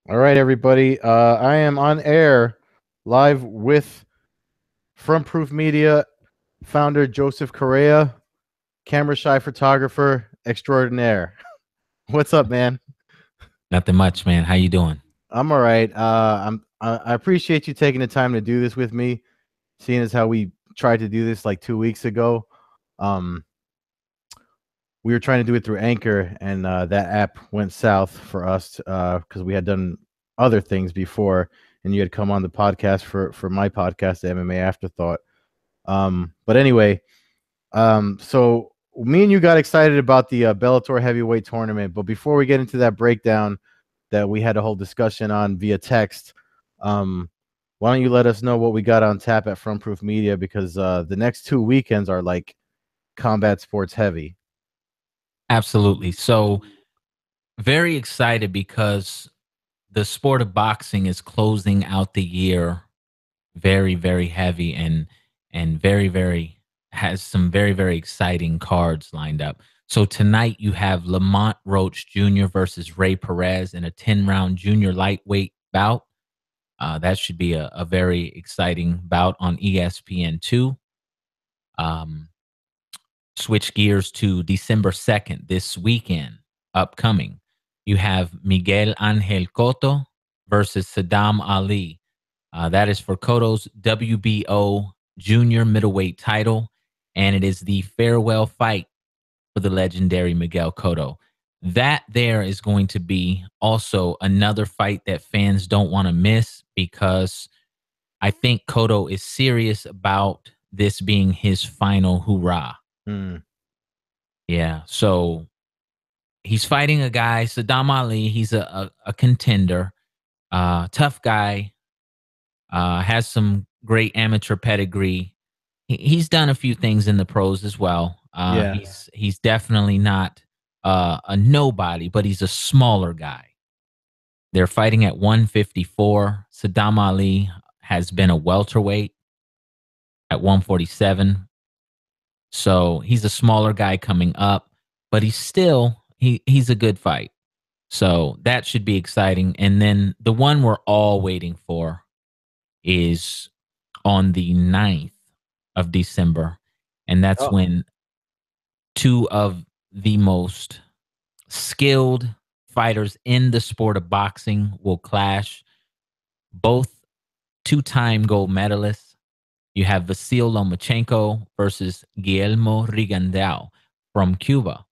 All right, everybody. I am on air live with Frontproof Media founder Joseph Correa, camera shy photographer extraordinaire. What's up, man? Nothing much, man. How you doing? I'm all right. I appreciate you taking the time to do this with me, seeing as how we tried to do this like 2 weeks ago. Um, we were trying to do it through Anchor, and that app went south for us because we had done other things before, and you had come on the podcast for my podcast, the MMA Afterthought. But anyway, so me and you got excited about the Bellator heavyweight tournament, but before we get into that breakdown that we had a whole discussion on via text, um, why don't you let us know what we got on tap at Frontproof Media because the next 2 weekends are like combat sports heavy. Absolutely. So, very excited because the sport of boxing is closing out the year very, very heavy and very has some very exciting cards lined up. So tonight you have Lamont Roach Jr. versus Ray Perez in a 10-round junior lightweight bout. That should be a very exciting bout on ESPN2. Um, Switch gears to December 2nd, this weekend, upcoming. You have Miguel Angel Cotto versus Saddam Ali. That is for Cotto's WBO junior middleweight title, and it is the farewell fight for the legendary Miguel Cotto. That there is going to be also another fight that fans don't want to miss because I think Cotto is serious about this being his final hoorah. Hmm. Yeah. So he's fighting a guy, Saddam Ali. He's a contender, tough guy, has some great amateur pedigree. He's done a few things in the pros as well. Yeah. He's definitely not a nobody, but he's a smaller guy. They're fighting at 154. Saddam Ali has been a welterweight at 147. So he's a smaller guy coming up, but he's a good fight. So that should be exciting. And then the one we're all waiting for is on the 9th of December. And that's Oh, when two of the most skilled fighters in the sport of boxing will clash. Both two-time gold medalists. You have Vasil Lomachenko versus Guillermo Rigandao from Cuba.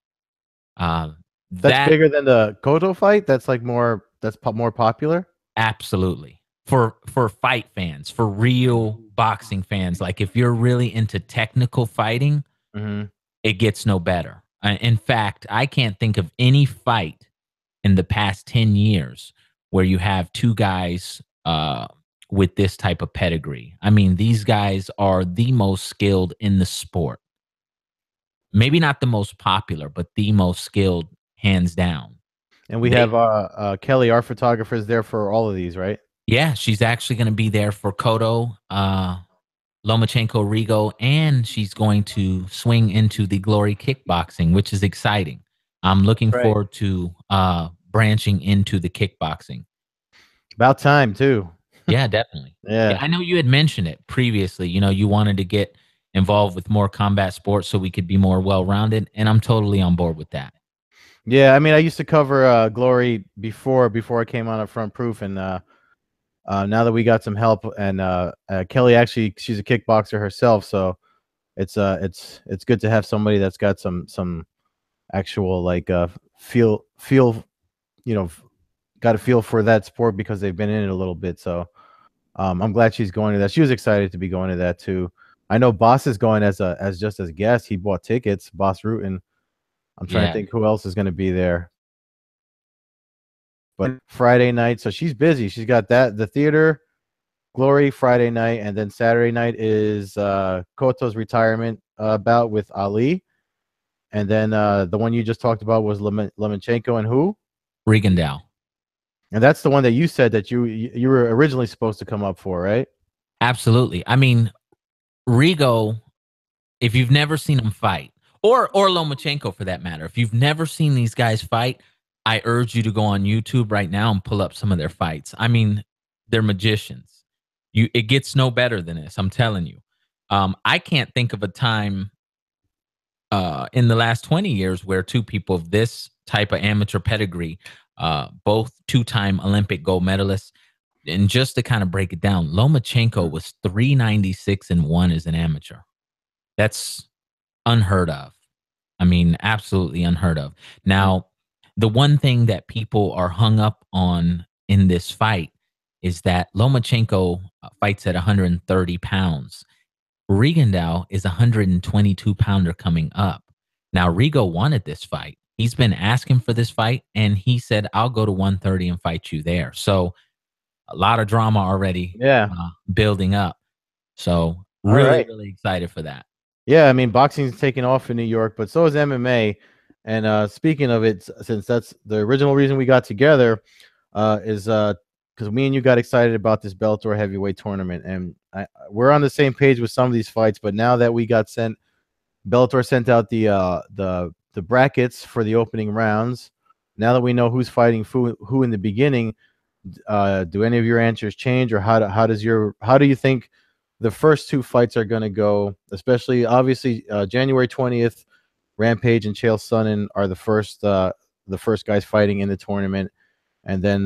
Uh, that's that bigger than the Koto fight. That's like more. That's more popular. Absolutely. For fight fans, for real boxing fans, like if you're really into technical fighting, Hmm. it gets no better. In fact, I can't think of any fight in the past 10 years where you have two guys with this type of pedigree. I mean, these guys are the most skilled in the sport. Maybe not the most popular, but the most skilled hands down. And we They have Kelly, our photographer, is there for all of these, right? Yeah, she's actually going to be there for Koto, Lomachenko, Rigo, and she's going to swing into the Glory kickboxing, which is exciting. I'm looking Right. forward to branching into the kickboxing. About time too. Yeah, definitely. Yeah, Yeah. I know you had mentioned it previously. You know, you wanted to get involved with more combat sports so we could be more well rounded, and I'm totally on board with that. Yeah, I mean, I used to cover Glory before I came on at Front Proof, and now that we got some help, and Kelly actually she's a kickboxer herself, so it's good to have somebody that's got some actual like feel you know got a feel for that sport because they've been in it a little bit. So I'm glad she's going to that. She was excited to be going to that too. I know Boss is going as just as guest. He bought tickets. Boss Rutan. I'm trying to Yeah, think who else is going to be there. But Friday night, so she's busy. She's got that the theater, Glory Friday night, and then Saturday night is Koto's retirement bout with Ali, and then the one you just talked about was Lomachenko and who? Regandow. And that's the one that you said that you were originally supposed to come up for, right? Absolutely. I mean, Rigo, if you've never seen him fight, or Lomachenko for that matter, if you've never seen these guys fight, I urge you to go on YouTube right now and pull up some of their fights. I mean, they're magicians. It gets no better than this, I'm telling you. I can't think of a time in the last 20 years where two people of this type of amateur pedigree, both two-time Olympic gold medalists, and just to kind of break it down, Lomachenko was 396 and 1 as an amateur. That's unheard of. I mean, absolutely unheard of. Mm. Now, the one thing that people are hung up on in this fight is that Lomachenko fights at 130 pounds. Rigondeaux is a 122 pounder coming up. Now, Rigo wanted this fight. He's been asking for this fight, and he said, I'll go to 130 and fight you there. So, a lot of drama already Yeah. building up. So, All really, right. really excited for that. Yeah, I mean, boxing's taking off in New York, but so is MMA. And speaking of it, since that's the original reason we got together, is because me and you got excited about this Bellator heavyweight tournament, and we're on the same page with some of these fights. But now that we got Bellator sent out the brackets for the opening rounds. Now that we know who's fighting who in the beginning, do any of your answers change, or how do you think the first two fights are going to go? Especially, obviously, January 20th, Rampage and Chael Sonnen are the first guys fighting in the tournament, and then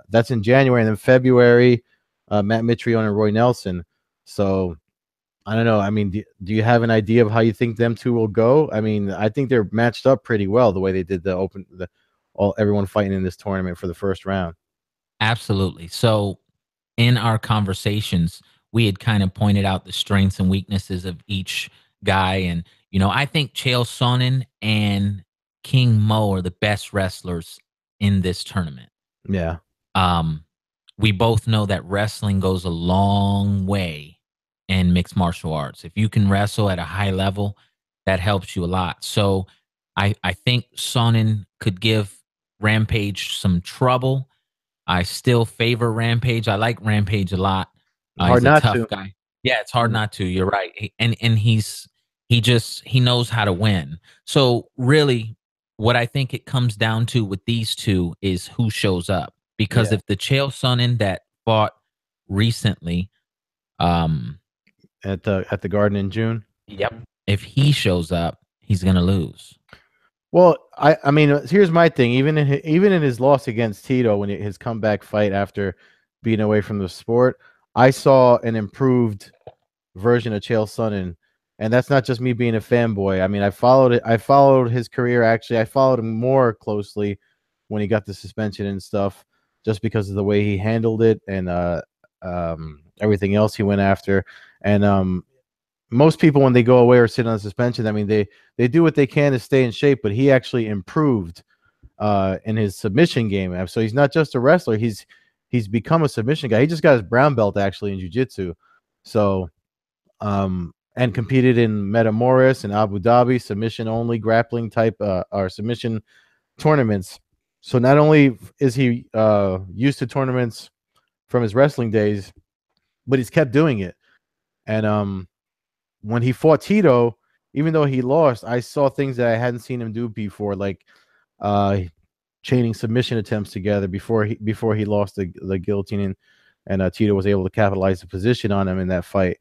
that's in January, and then February, Matt Mitrione and Roy Nelson. So I don't know. I mean, do you have an idea of how you think them two will go? I mean, I think they're matched up pretty well the way they did everyone fighting in this tournament for the first round. Absolutely. So, in our conversations, we had kind of pointed out the strengths and weaknesses of each guy. And, I think Chael Sonnen and King Mo are the best wrestlers in this tournament. Yeah. Um, we both know that wrestling goes a long way in mixed martial arts. If you can wrestle at a high level, that helps you a lot. So I think Sonnen could give Rampage some trouble. I still favor Rampage. I like Rampage a lot. Hard He's a not tough to. guy. Yeah, it's hard Mm. not to. You're right. And he knows how to win. So really, what I think it comes down to with these two is who shows up. Because Yeah. if the Chael Sonnen that fought recently, um, At the Garden in June. yep, if he shows up, he's gonna lose. Well, I mean, here's my thing. Even in his loss against Tito, his comeback fight after being away from the sport, I saw an improved version of Chael Sonnen, and that's not just me being a fanboy. I mean, I followed it. I followed his career. Actually, I followed him more closely when he got the suspension and stuff, just because of the way he handled it and everything else he went after. And most people, when they go away or sit on suspension, I mean, they do what they can to stay in shape, but he actually improved in his submission game. So he's not just a wrestler; he's become a submission guy. He just got his brown belt actually in jiu-jitsu. So and competed in Metamoris and Abu Dhabi submission only grappling type or submission tournaments. So not only is he used to tournaments from his wrestling days, but he's kept doing it. And when he fought Tito, even though he lost, I saw things that I hadn't seen him do before, like uh, chaining submission attempts together before he lost the guillotine, and Tito was able to capitalize the position on him in that fight.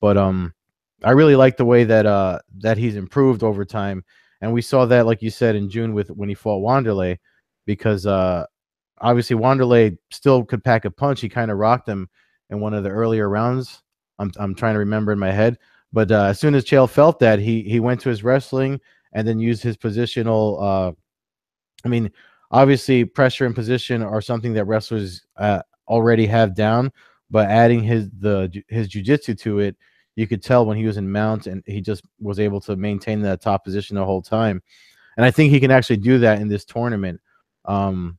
But I really like the way that he's improved over time, and we saw that, like you said, in June with when he fought Wanderlei, because obviously Wanderlei still could pack a punch. He kind of rocked him in one of the earlier rounds. I'm trying to remember in my head, but as soon as Chael felt that, he went to his wrestling and then used his positional. I mean, obviously, pressure and position are something that wrestlers already have down, but adding his jujitsu to it, you could tell when he was in mount, and he just was able to maintain that top position the whole time. And I think he can actually do that in this tournament. Um,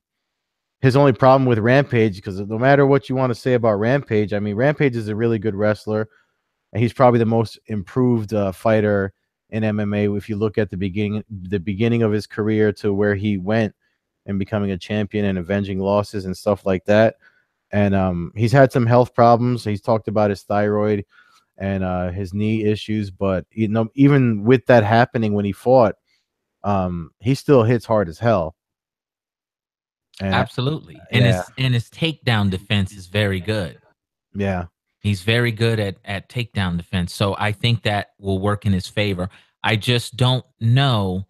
his only problem with Rampage, because no matter what you want to say about Rampage, I mean, Rampage is a really good wrestler, and he's probably the most improved fighter in MMA. If you look at the beginning of his career to where he went and becoming a champion and avenging losses and stuff like that. And he's had some health problems. He's talked about his thyroid and his knee issues, but even with that happening when he fought, he still hits hard as hell. And Absolutely. And yeah, his takedown defense is very good. yeah, He's very good at takedown defense. So I think that will work in his favor. I just don't know.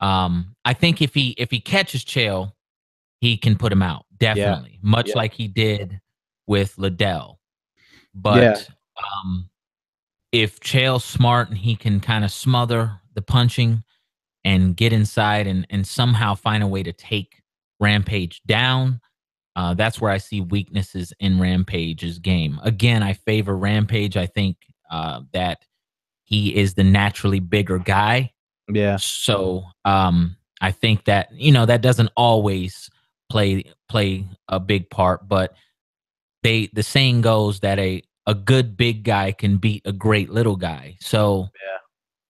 I think if he catches Chael, he can put him out, yeah, definitely, much yeah, like he did with Liddell. yeah, But if Chael's smart and he can kind of smother the punching and get inside and somehow find a way to take Rampage down, that's where I see weaknesses in Rampage's game. Again, I favor Rampage. I think that he is the naturally bigger guy. yeah, So I think that that doesn't always play a big part, but the saying goes that a good big guy can beat a great little guy. So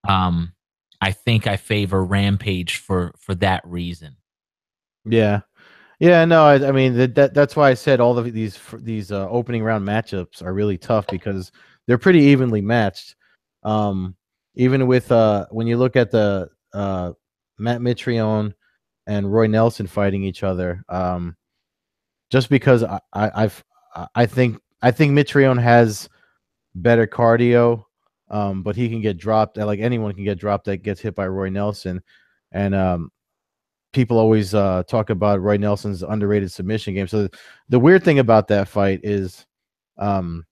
um, I think I favor Rampage for that reason. yeah. Yeah, no, I mean that's why I said all of these opening round matchups are really tough because they're pretty evenly matched. Um, even with when you look at the Matt Mitrione and Roy Nelson fighting each other, just because I think Mitrione has better cardio, but he can get dropped. Like anyone can get dropped that gets hit by Roy Nelson, and people always talk about Roy Nelson's underrated submission game. So the weird thing about that fight is, um,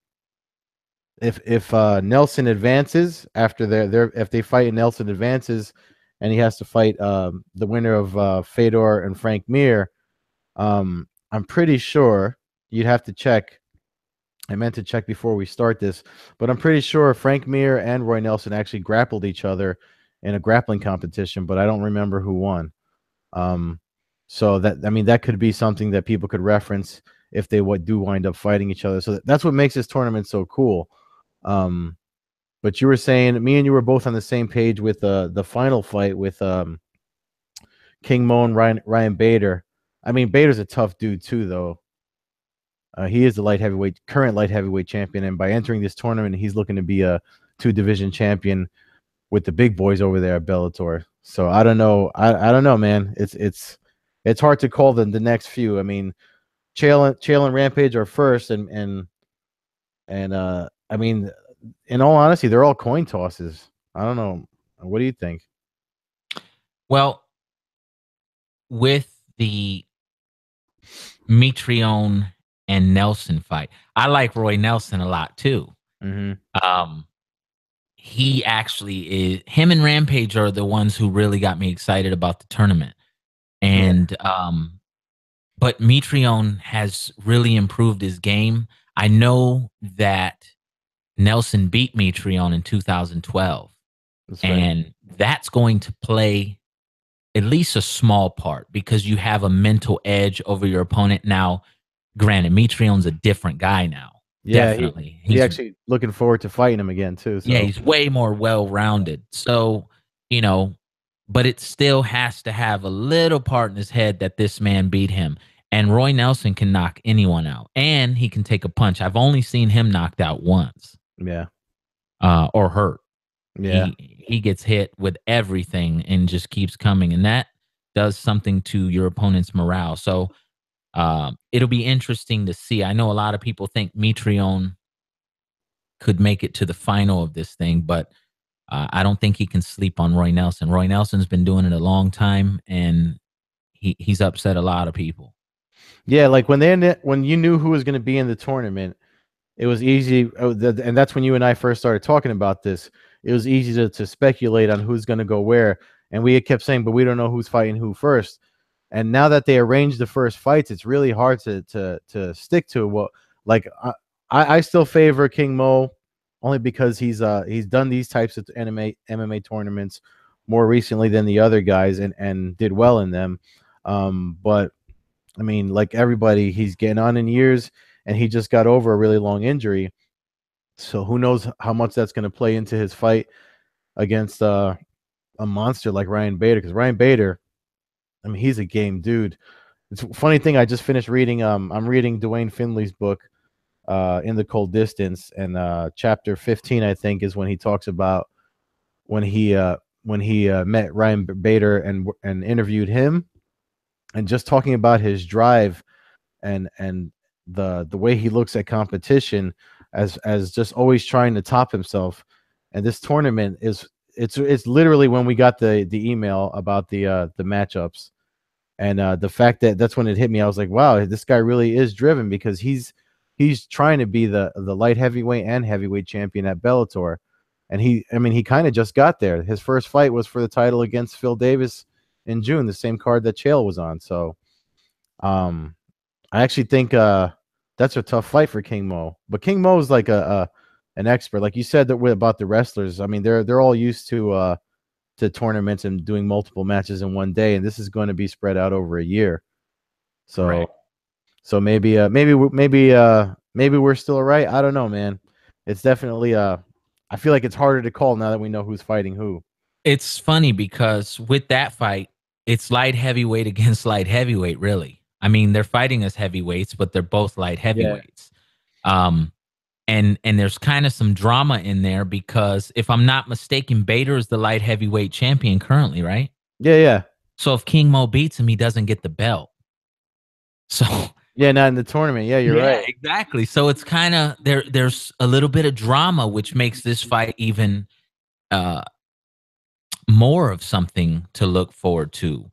if Nelson advances after their if they fight and Nelson advances, and he has to fight the winner of Fedor and Frank Mir, I'm pretty sure you'd have to check. I meant to check before we start this, but I'm pretty sure Frank Mir and Roy Nelson actually grappled each other in a grappling competition, but I don't remember who won. Um, so that I mean that could be something that people could reference if they do wind up fighting each other. So that's what makes this tournament so cool. Um, but you were saying me and you were both on the same page with the final fight with King Mo and Ryan Bader. I mean Bader's a tough dude too, though. He is the current light heavyweight champion, and by entering this tournament, he's looking to be a two division champion with the big boys over there at Bellator. So I don't know. I don't know, man. It's hard to call the next few. I mean, Chael and Rampage are first, and I mean, in all honesty, they're all coin tosses. I don't know. What do you think? Well, with the Mitrione and Nelson fight, I like Roy Nelson a lot too. Mm-hmm. Um, he actually is. Him and Rampage are the ones who really got me excited about the tournament. Yeah. And but Mitrione has really improved his game. I know that Nelson beat Mitrione in 2012, That's right. and that's going to play at least a small part because you have a mental edge over your opponent. Now, granted, Mitrione's a different guy now. Yeah, Definitely. he He's actually looking forward to fighting him again too. Yeah, So he's way more well-rounded. So, you know, but it still has to have a little part in his head that this man beat him. And Roy Nelson can knock anyone out, and he can take a punch. I've only seen him knocked out once, yeah, or hurt. yeah, He gets hit with everything and just keeps coming, and that does something to your opponent's morale. So it'll be interesting to see. I know a lot of people think Mitrione could make it to the final of this thing, but I don't think he can sleep on Roy Nelson. Roy Nelson's been doing it a long time, and he's upset a lot of people. yeah. Like when you knew who was going to be in the tournament, it was easy, and that's when you and I first started talking about this. It was easy to speculate on who's going to go where, and we had kept saying, but we don't know who's fighting who first. And now that they arranged the first fights, it's really hard to stick to what. Like I still favor King Mo only because he's done these types of MMA tournaments more recently than the other guys and did well in them. But I mean, like everybody, he's getting on in years, and he just got over a really long injury. So who knows how much that's going to play into his fight against a monster like Ryan Bader? Because Ryan Bader, I mean, he's a game dude. It's a funny thing. I just finished reading. I'm reading Dwayne Finley's book, In the Cold Distance, and chapter 15, I think, is when he talks about when he met Ryan Bader and interviewed him. and just talking about his drive and the way he looks at competition as just always trying to top himself. And this tournament is it's literally when we got the email about the matchups, and the fact that that's when it hit me. I was like, wow, this guy really is driven, because he's trying to be the light heavyweight and heavyweight champion at Bellator. And he kind of just got there. His first fight was for the title against Phil Davis in June, the same card that Chael was on. So um I actually think that's a tough fight for King Mo. But King Mo is like a an expert. Like you said that about the wrestlers. I mean, they're all used to tournaments and doing multiple matches in one day, and this is going to be spread out over a year. So Correct. so maybe we're still right. I don't know, man. It's definitely I feel like it's harder to call now that we know who's fighting who. It's funny because with that fight, it's light heavyweight against light heavyweight, really. I mean, they're fighting as heavyweights, but they're both light Yeah. heavyweights. Um, and there's kind of some drama in there because if I'm not mistaken, Bader is the light heavyweight champion currently, right? Yeah, yeah. So if King Mo beats him, he doesn't get the belt. So Yeah, not in the tournament. Yeah, you're yeah, right. exactly. So it's kind of there's a little bit of drama, which makes this fight even uh more of something to look forward to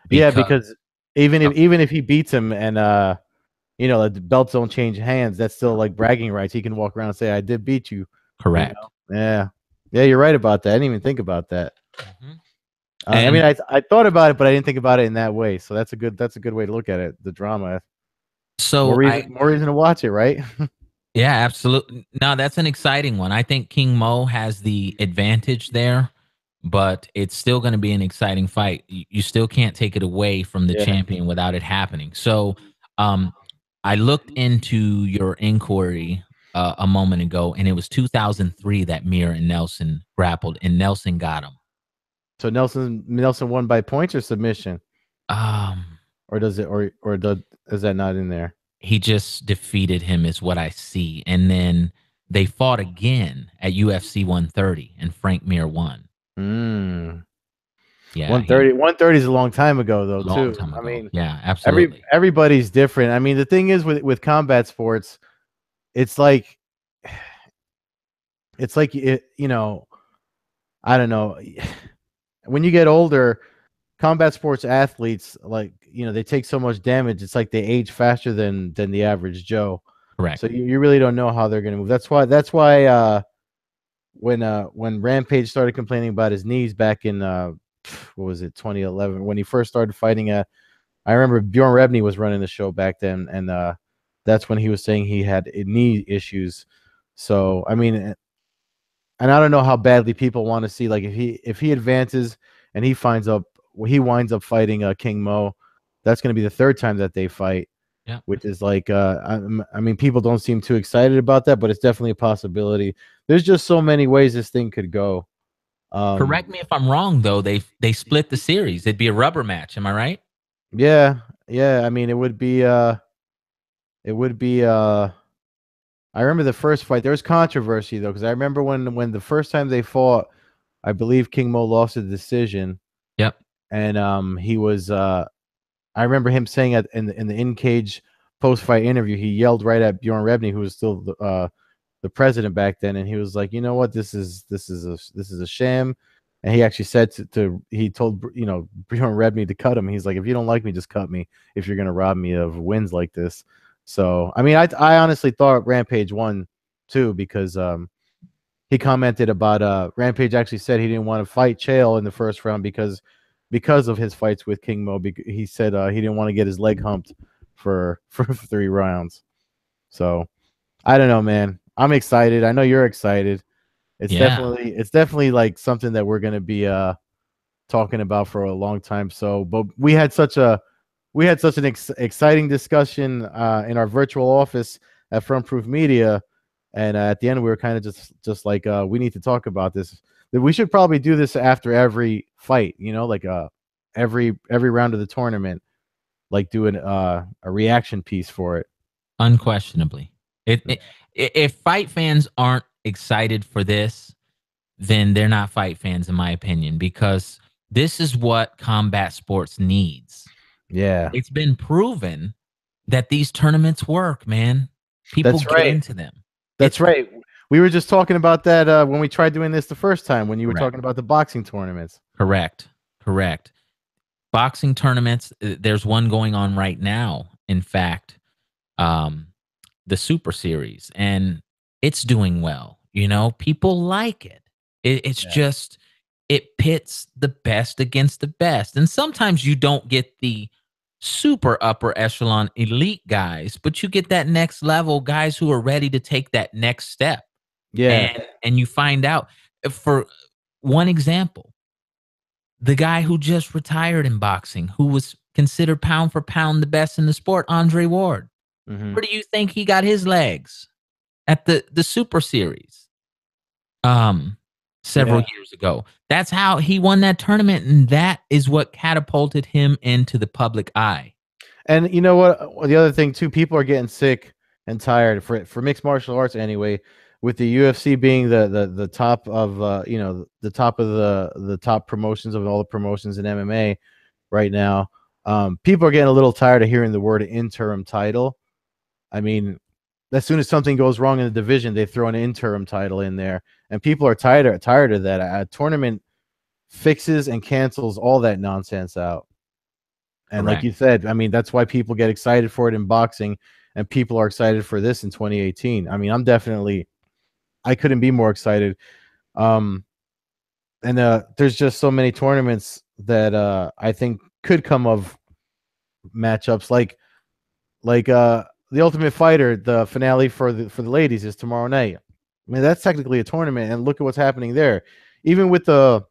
Yeah, because because even uh, if he beats him and the belts don't change hands, that's still like bragging rights. He can walk around and say, "I did beat you." You correct. know? Yeah, yeah, you're right about that. I didn't even think about that. Mhm. I mean, And I thought about it, but I didn't think about it in that way. So that's a good way to look at it. The drama, so I more reason to watch it, right? yeah, absolutely. No, that's an exciting one. I think King Mo has the advantage there, but it's still going to be an exciting fight. You still can't take it away from the Yeah. champion without it happening. So, um, I looked into your inquiry a moment ago, and it was 2003 that Mir and Nelson grappled, and Nelson got him. So Nelson won by points or submission, Um, or does it or does is that not in there? he just defeated him, is what I see, and then they fought again at UFC 130, and Frank Mir won. Mm. Yeah, he 130 is a long time ago, though. long Too. time I ago. mean, Yeah, absolutely. everybody's different. I mean, the thing is with combat sports, it's like I don't know. When you get older, combat sports athletes, like, they take so much damage. It's like they age faster than the average Joe. Correct. So you really don't know how they're going to move. That's why when Rampage started complaining about his knees back in what was it, 2011, when he first started fighting I remember Bjorn Rebney was running the show back then, and that's when he was saying he had knee issues. So I mean, and I don't know how badly people want to see, like, if he advances and he winds up fighting King Mo. That's going to be the third time that they fight, Yeah. which is like I mean, people don't seem too excited about that, but it's definitely a possibility. There's just so many ways this thing could go. Correct me if I'm wrong though. They split the series. It'd be a rubber match. Am I right? Yeah, yeah. I mean, it would be I remember the first fight. There was controversy though, because I remember when the first time they fought, I believe King Mo lost a decision, Yep. and he was I remember him saying in the in cage post fight interview, he yelled right at Bjorn Rebney, who was still the president back then, and he was like, you know what, this is a sham. And he actually said he told Bjorn Rebney to cut him. He's like, if you don't like me, just cut me if you're gonna rob me of wins like this. So I mean, I honestly thought Rampage won too, because he commented about Rampage actually said he didn't want to fight Chael in the first round because of his fights with King Mo. He said he didn't want to get his leg humped for 3 rounds. So I don't know, man. I'm excited. I know you're excited. Yeah. It's definitely like something that we're gonna be talking about for a long time. So, but we had such an exciting discussion in our virtual office at Frontproof Media, and at the end we were kind of just like we need to talk about this. That we should probably do this after every fight, like every round of the tournament, like doing a reaction piece for it. Unquestionably. If fight fans aren't excited for this, then they're not fight fans, in my opinion, because this is what combat sports needs. Yeah, It's been proven that these tournaments work, man. People that's get right. into them. That's It's right. We were just talking about that when we tried doing this the first time when you were correct. talking about the boxing tournaments. Correct. Correct. Boxing tournaments, there's one going on right now. In fact, um, the Super Series, and it's doing well. You know, people like it. It's Yeah. just it pits the best against the best, and sometimes you don't get the super upper echelon elite guys, but you get that next level guys who are ready to take that next step, Yeah. and you find out. For one example, the guy who just retired in boxing, who was considered pound for pound the best in the sport, Andre Ward. Hmm. Where do you think he got his legs? At the Super Series, um, several Yeah. years ago. That's how he won that tournament, and that is what catapulted him into the public eye. And you know what? The other thing too, people are getting sick and tired for mixed martial arts anyway. With the UFC being the top of the top of the top promotions of all the promotions in MMA right now, people are getting a little tired of hearing the word interim title. I mean, as soon as something goes wrong in the division, they throw an interim title in there, and people are tired of that. A tournament fixes and cancels all that nonsense out. And like Correct. you said, I mean, that's why people get excited for it in boxing, and people are excited for this in 2018. I mean, I couldn't be more excited. Um, and there's just so many tournaments that I think could come of matchups like the Ultimate Fighter, the finale for the ladies is tomorrow night. I mean, that's technically a tournament, and look at what's happening there. Even with the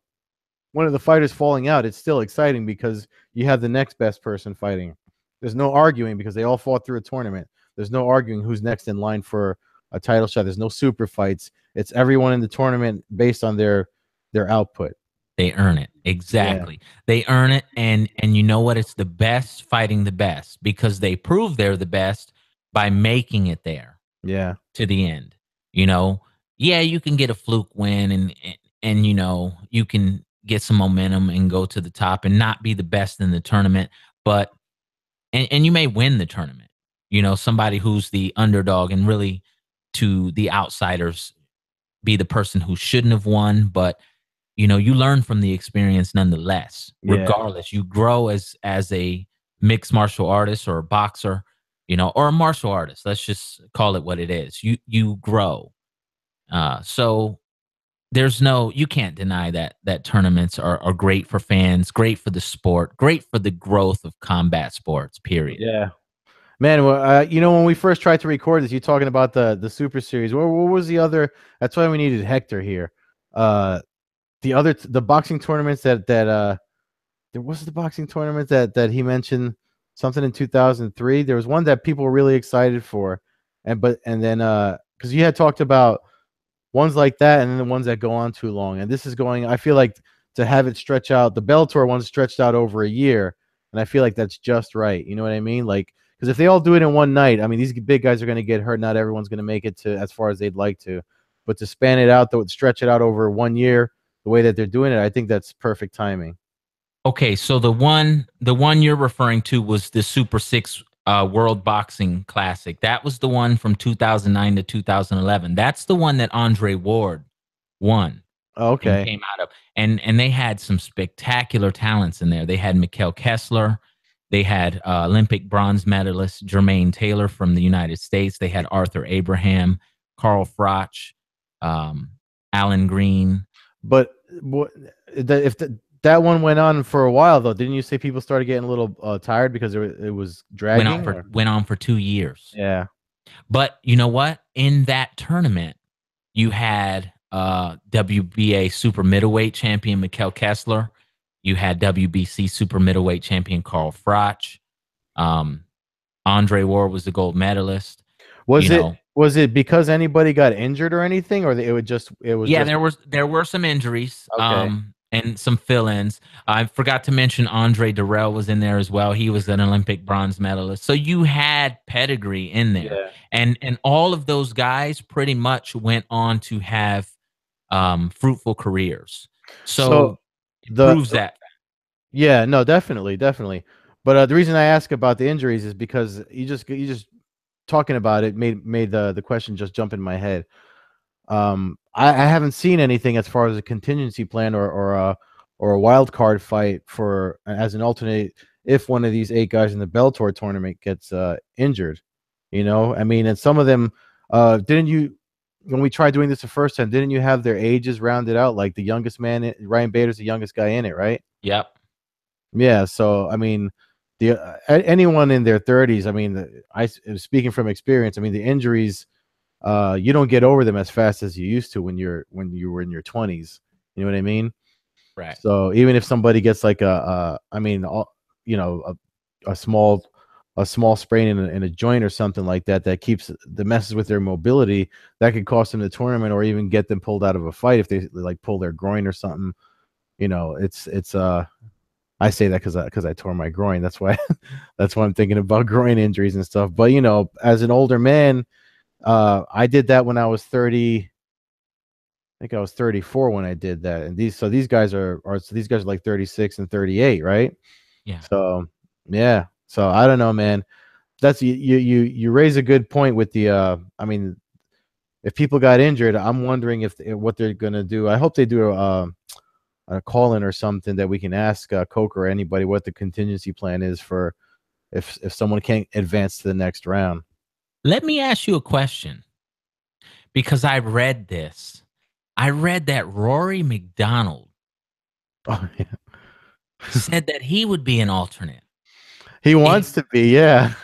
one of the fighters falling out, it's still exciting because you have the next best person fighting. There's no arguing because they all fought through a tournament. There's no arguing who's next in line for a title shot. There's no super fights. It's everyone in the tournament based on their output. They earn it. Yeah, Exactly. They earn it, and you know what? It's the best fighting the best because they prove they're the best by making it there yeah, to the end. You know, yeah, you can get a fluke win, and you know, you can get some momentum and go to the top and not be the best in the tournament, but and you may win the tournament. You know, somebody who's the underdog and really to the outsiders be the person who shouldn't have won, but you know, you learn from the experience nonetheless. yeah, Regardless, you grow as a mixed martial artist or a boxer, you know, or a martial artist. Let's just call it what it is. You grow. So there's no you can't deny that tournaments are great for fans, great for the sport, great for the growth of combat sports. Period. yeah. Man, well, when we first tried to record this, you talking about the Super Series. What was the other? That's why we needed Hector here. Uh, the boxing tournaments that there was the boxing tournament that he mentioned something in 2003. There was one that people were really excited for, and then because you had talked about ones like that, and then the ones that go on too long. And this is going. I feel like to have it stretch out. The Bellator one stretched out over a year, and I feel like that's just right. You know what I mean? Like because if they all do it in one night, I mean these big guys are going to get hurt. Not everyone's going to make it to as far as they'd like to, but to span it out, though, stretch it out over 1 year, the way that they're doing it, I think that's perfect timing. Okay, so the one you're referring to was the Super Six World Boxing Classic. That was the one from 2009 to 2011. That's the one that Andre Ward won and Okay. came out of. And they had some spectacular talents in there. They had Mikkel Kessler. They had Olympic bronze medalist Jermaine Taylor from the United States. They had Arthur Abraham, Carl Froch, um, Alan Green. But what if that one went on for a while though? Didn't you say people started getting a little tired because it was dragging? Or Went on for 2 years. yeah, But you know what? In that tournament, you had WBA super middleweight champion Mikkel Kessler. You had WBC super middleweight champion Carl Froch. Um, Andre Ward was the gold medalist. You was it know, was it because anybody got injured or anything, or it was yeah, just there were some injuries, okay? and some fill-ins. I forgot to mention Andre Durrell was in there as well. He was an Olympic bronze medalist. So you had pedigree in there, Yeah. and all of those guys pretty much went on to have fruitful careers. So So it the proves that. yeah, no, definitely, definitely. But the reason I ask about the injuries is because you just talking about it made the question just jump in my head. I haven't seen anything as far as a contingency plan or a wild card fight for as an alternate if one of these 8 guys in the Bellator tournament gets injured. I mean, and some of them didn't you when we tried doing this the first time, didn't you have their ages rounded out? Like the youngest man, Ryan Bader's the youngest guy in it, right? Yep. Yeah. So I mean, anyone in their 30s. I mean, I speaking from experience. I mean, the injuries you don't get over them as fast as you used to when you were in your 20s. You know what I mean? Right. So even if somebody gets like I mean, you know, a small a small sprain in a joint or something like that that keeps that messes with their mobility, that could cost them the tournament or even get them pulled out of a fight if they like pull their groin or something. It's I say that because I tore my groin. That's why that's why I'm thinking about groin injuries and stuff. But as an older man, I did that when I was 30. I think I was 34 when I did that. And these guys are like 36 and 38, right? Yeah. So yeah. So I don't know, man. That's you raise a good point with the I mean, if people got injured, I'm wondering if what they're gonna do. I hope they do a call in or something that we can ask Coke or anybody what the contingency plan is for if someone can't advance to the next round. Let me ask you a question because I read this. I read that Rory McDonald Oh, yeah. said that he would be an alternate. He And wants to be, yeah.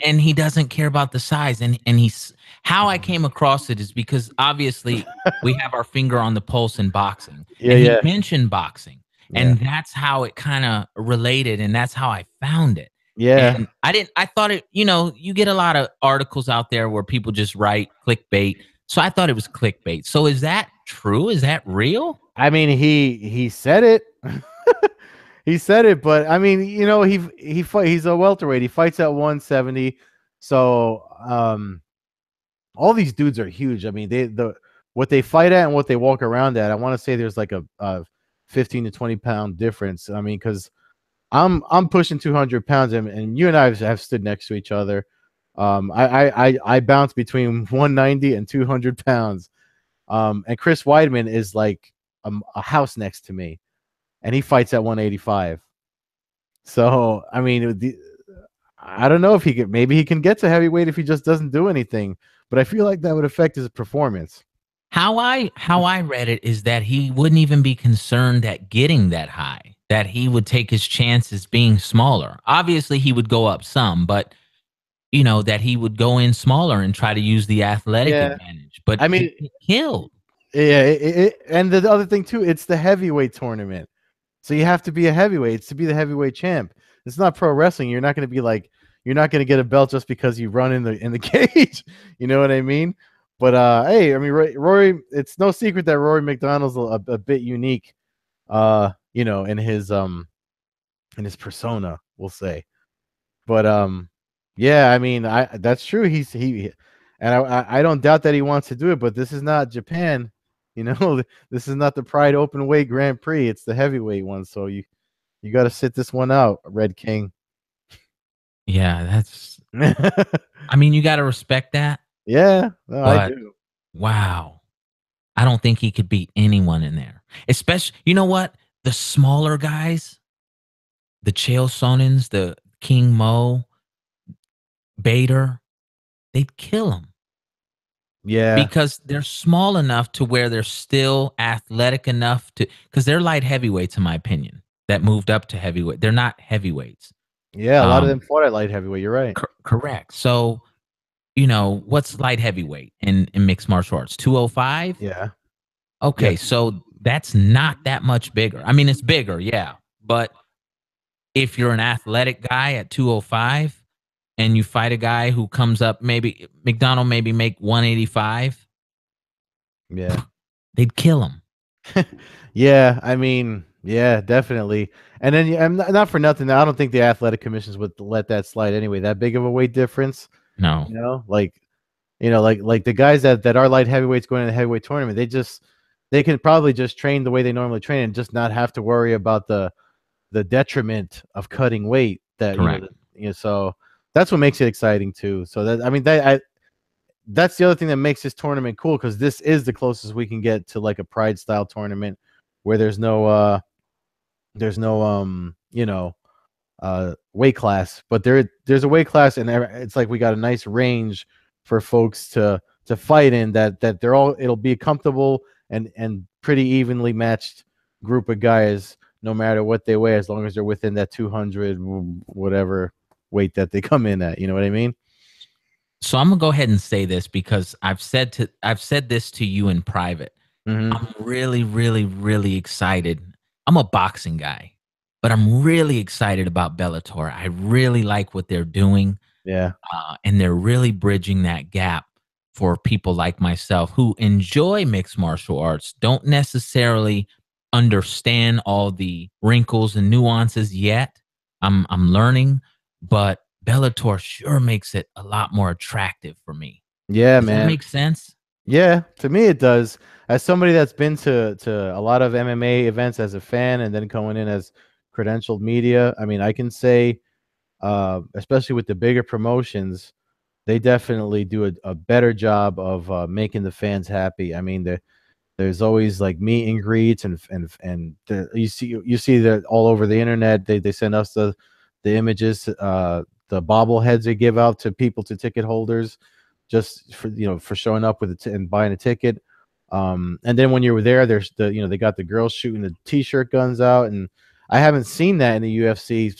and he doesn't care about the size. And he's how I came across it is because obviously we have our finger on the pulse in boxing. Yeah, And he yeah, mentioned boxing. yeah, And that's how it kind of related, and that's how I found it. yeah. And I thought it, you get a lot of articles out there where people just write clickbait. So I thought it was clickbait. So is that true? Is that real? I mean, he said it. He said it, but I mean, he's a welterweight. He fights at 170. So all these dudes are huge. I mean, what they fight at and what they walk around at. I want to say there's like a 15 to 20 pound difference. I mean, because I'm pushing 200 pounds, and you and I have stood next to each other. I bounce between 190 and 200 pounds. And Chris Weidman is like a house next to me, and he fights at 185. So I mean, I don't know if he could. Maybe he can get to heavyweight if he just doesn't do anything. But I feel like that would affect his performance. How I read it is that he wouldn't even be concerned at getting that high, that he would take his chances being smaller. Obviously, he would go up some, but that he would go in smaller and try to use the athletic Yeah, advantage. But I he'd mean, get killed. yeah, and the other thing too, it's the heavyweight tournament, so you have to be a heavyweight. It's to be the heavyweight champ. It's not pro wrestling. You're not going to be like you're not going to get a belt just because you run in the cage. You know what I mean? But hey, I mean, Rory. It's no secret that Rory McDonald's a bit unique. In his persona, we'll say. But yeah, I mean, I that's true. And I don't doubt that he wants to do it. But this is not Japan, you know. This is not the Pride Open Weight Grand Prix. It's the heavyweight one. So you got to sit this one out, Red King. Yeah, I mean, you got to respect that, Yeah, no, I but do. wow. I don't think he could beat anyone in there. Especially, you know what? The smaller guys, the Chael Sonnens, the King Mo, Bader, they'd kill him Yeah, because they're small enough to where they're still athletic enough to, because they're light heavyweights, in my opinion, that moved up to heavyweight. They're not heavyweights. yeah. A lot of them Um, fought at light heavyweight. You're right. correct. So, what's light heavyweight in mixed martial arts? 205? Yeah. Okay, Yes. so that's not that much bigger. I mean, it's bigger, yeah. But if you're an athletic guy at 205 and you fight a guy who comes up, maybe McDonald maybe make 185, Yeah. they'd kill him. Yeah, I mean, yeah, definitely. And then I'm not for nothing. I don't think the athletic commissions would let that slide anyway. That big of a weight difference, No. like the guys that are light heavyweights going to the heavyweight tournament, they can probably just train the way they normally train and just not have to worry about the detriment of cutting weight. that Correct. so that's what makes it exciting too. So that I mean that's the other thing that makes this tournament cool because this is the closest we can get to like a Pride style tournament where there's no weight class, but there's a weight class and it's like we got a nice range for folks to fight in that they're all it'll be a comfortable and pretty evenly matched group of guys no matter what they weigh as long as they're within that 200 whatever weight that they come in at, you know what I mean? So I'm gonna go ahead and say this because I've said this to you in private. Mhm. I'm really, really, really excited. I'm a boxing guy, but I'm really excited about Bellator. I really like what they're doing, Yeah. and they're really bridging that gap for people like myself who enjoy mixed martial arts, don't necessarily understand all the wrinkles and nuances yet. I'm learning, but Bellator sure makes it a lot more attractive for me. Yeah, Does that man. make sense? Yeah, to me it does. As somebody that's been to a lot of MMA events as a fan and then going in as credentialed media, I mean, I can say, especially with the bigger promotions, they definitely do a better job of making the fans happy. I mean, there's always like meet and greets and you see that all over the internet. They send us the images, the bobbleheads they give out to people to ticket holders, just for for showing up with and buying a ticket. And then when you were there, there's they got the girls shooting the t-shirt guns out, and I haven't seen that in the UFC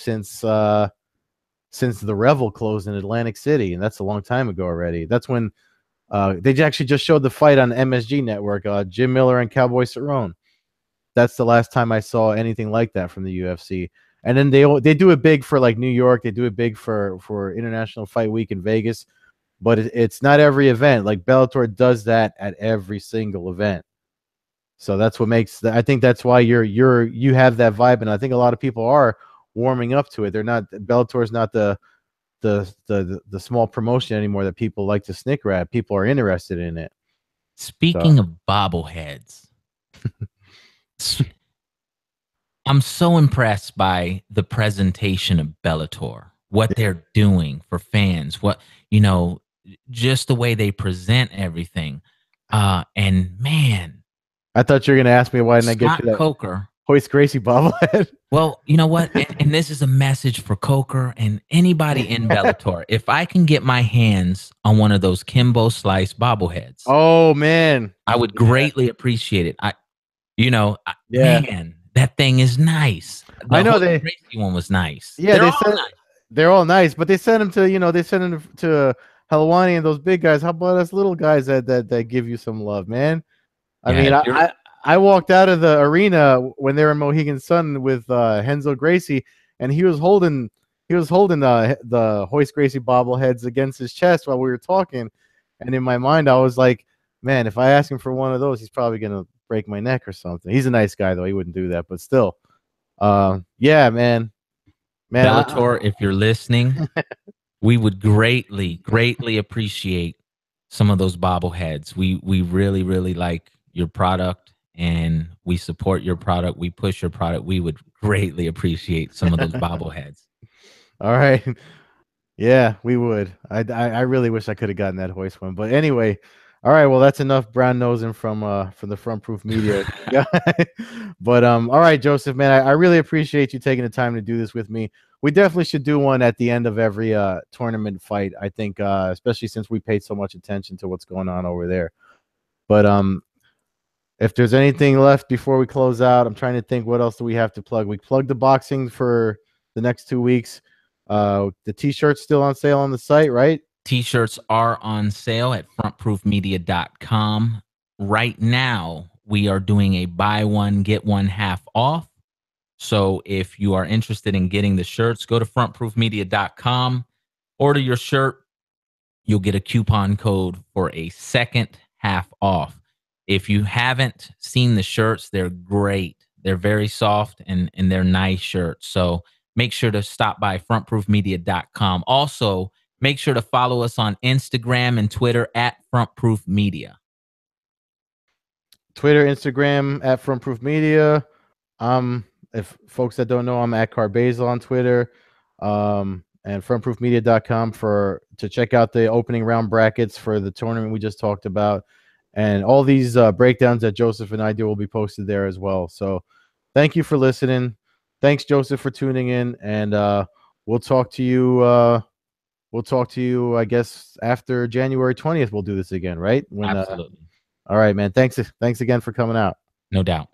since the Revel closed in Atlantic City, and that's a long time ago already. That's when they actually just showed the fight on the MSG network, Jim Miller and Cowboy Cerrone. That's the last time I saw anything like that from the UFC. And then they do it big for like New York. They do it big for International Fight Week in Vegas, but it's not every event. Like Bellator does that at every single event. So that's what makes I think that's why you have that vibe, and I think a lot of people are warming up to it. They're not Bellator's not the small promotion anymore that people like to snicker at. People are interested in it. So Speaking of bobbleheads, s- I'm so impressed by the presentation of Bellator, what they're doing for fans, you know, just the way they present everything. And man, I thought you were gonna ask me why didn't I get you Scott that Coker. Hoist Gracie bobblehead. Well, you know what? And this is a message for Coker and anybody in Bellator. If I can get my hands on one of those Kimbo Slice bobbleheads, Oh man, I would yeah, greatly appreciate it. yeah. Man, that thing is nice. I The know Hoist they. Gracie one was nice. Yeah, They're they all said nice. they're all nice, but they send them to they send them to Helwani and those big guys. How about us little guys that give you some love, man? I Yeah, mean, if you're I walked out of the arena when they were in Mohegan Sun with Henzo Gracie, and he was holding the Hoist Gracie bobbleheads against his chest while we were talking, and in my mind I was like, man, if I ask him for one of those, he's probably gonna break my neck or something. He's a nice guy though; he wouldn't do that, but still, yeah, man, Bellator, if you're listening, we would greatly, greatly appreciate some of those bobbleheads. We really, really like your product and we support your product. We push your product. We would greatly appreciate some of those bobbleheads. all right. Yeah, we would. I really wish I could have gotten that hoist one. But anyway, all right. Well, that's enough brown nosing from the Front Proof Media guy. But all right, Joseph, man, I really appreciate you taking the time to do this with me. We definitely should do one at the end of every tournament fight. I think, especially since we paid so much attention to what's going on over there. But if there's anything left before we close out, I'm trying to think what else do we have to plug. We plugged the boxing for the next 2 weeks. The t-shirt's still on sale on the site, right? T-shirts are on sale at frontproofmedia.com. Right now, we are doing a buy one, get one half off. So if you are interested in getting the shirts, go to frontproofmedia.com, order your shirt. You'll get a coupon code for a second half off. If you haven't seen the shirts, they're great. They're very soft and they're nice shirts. So make sure to stop by frontproofmedia.com. Also, make sure to follow us on Instagram and Twitter at Frontproof Media. Twitter, Instagram at Front Proof Media. If folks that don't know, I'm at Carbazel on Twitter. and frontproofmedia.com to check out the opening round brackets for the tournament we just talked about. And all these breakdowns that Joseph and I do will be posted there as well. So thank you for listening. Thanks, Joseph, for tuning in. And we'll talk to you. I guess, after January 20th. We'll do this again, right? Absolutely. All right, man. Thanks again for coming out. No doubt.